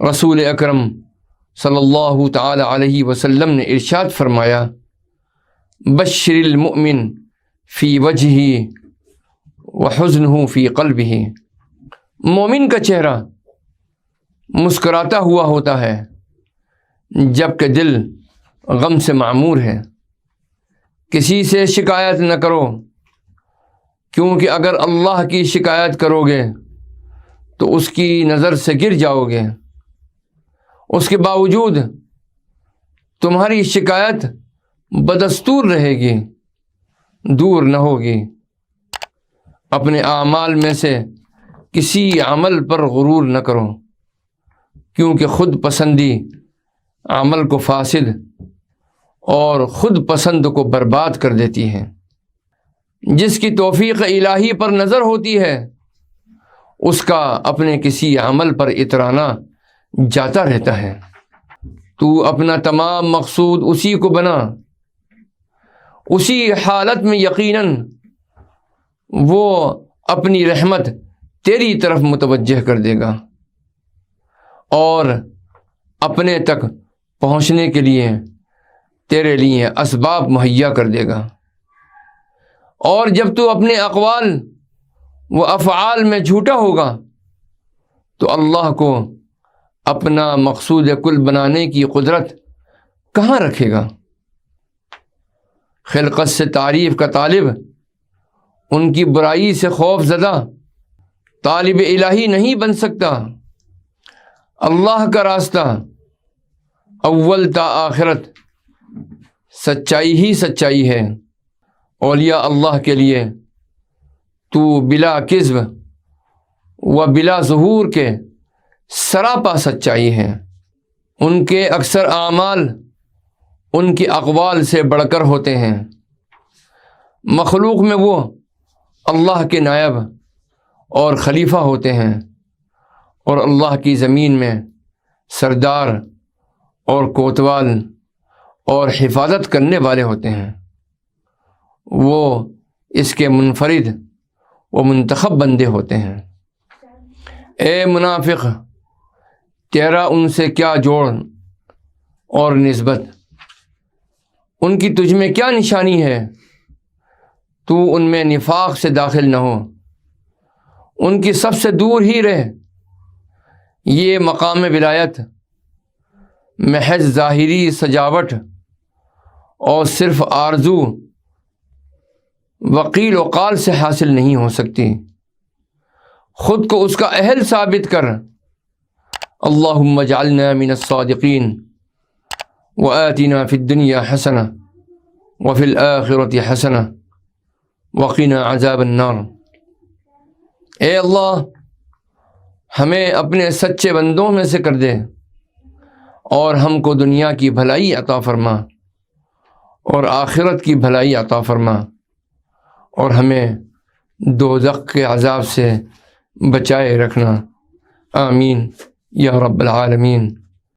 رسول اکرم صلی اللہ تعالی علیہ وسلم نے ارشاد فرمایا، بشر المؤمن فی وجہہ وحزنہ فی قلبہ، مومن کا چہرہ مسکراتا ہوا ہوتا ہے جبکہ دل غم سے معمور ہے۔ کسی سے شکایت نہ کرو، کیونکہ اگر اللہ کی شکایت کرو گے تو اس کی نظر سے گر جاؤ گے۔ اس کے باوجود تمہاری شکایت بدستور رہے گی، دور نہ ہوگی۔ اپنے اعمال میں سے کسی عمل پر غرور نہ کرو، کیونکہ خود پسندی عمل کو فاسد اور خود پسند کو برباد کر دیتی ہے۔ جس کی توفیق الہی پر نظر ہوتی ہے اس کا اپنے کسی عمل پر اترانا جاتا رہتا ہے۔ تو اپنا تمام مقصود اسی کو بنا، اسی حالت میں یقیناً وہ اپنی رحمت تیری طرف متوجہ کر دے گا اور اپنے تک پہنچنے کے لیے تیرے لیے اسباب مہیا کر دے گا۔ اور جب تو اپنے اقوال و افعال میں جھوٹا ہوگا تو اللہ کو اپنا مقصود کل بنانے کی قدرت کہاں رکھے گا؟ خلقت سے تعریف کا طالب ان کی برائی سے خوف زدہ طالب الہی نہیں بن سکتا۔ اللہ کا راستہ اول تا آخرت سچائی ہی سچائی ہے۔ اولیاء اللہ کے لیے تو بلا کذب و بلا ظہور کے سراپا سچائی ہے۔ ان کے اکثر اعمال ان کے اقوال سے بڑھ کر ہوتے ہیں۔ مخلوق میں وہ اللہ کے نائب اور خلیفہ ہوتے ہیں، اور اللہ کی زمین میں سردار اور کوتوال اور حفاظت کرنے والے ہوتے ہیں۔ وہ اس کے منفرد و منتخب بندے ہوتے ہیں۔ اے منافق، تیرا ان سے کیا جوڑ اور نسبت؟ ان کی تجھ میں کیا نشانی ہے؟ تو ان میں نفاق سے داخل نہ ہو، ان کی سب سے دور ہی رہ۔ یہ مقام ولایت محض ظاہری سجاوٹ اور صرف آرزو وقیل و قال سے حاصل نہیں ہو سکتی۔ خود کو اس کا اہل ثابت کر۔ اللہم اجعلنا من الصادقین وآتنا فی الدنیا حسنہ وفی الآخرۃ حسنہ وقنا عذاب النار۔ اے اللہ، ہمیں اپنے سچے بندوں میں سے کر دے اور ہم کو دنیا کی بھلائی عطا فرما اور آخرت کی بھلائی عطا فرما، اور ہمیں دوزخ کے عذاب سے بچائے رکھنا۔ آمین یا رب العالمین۔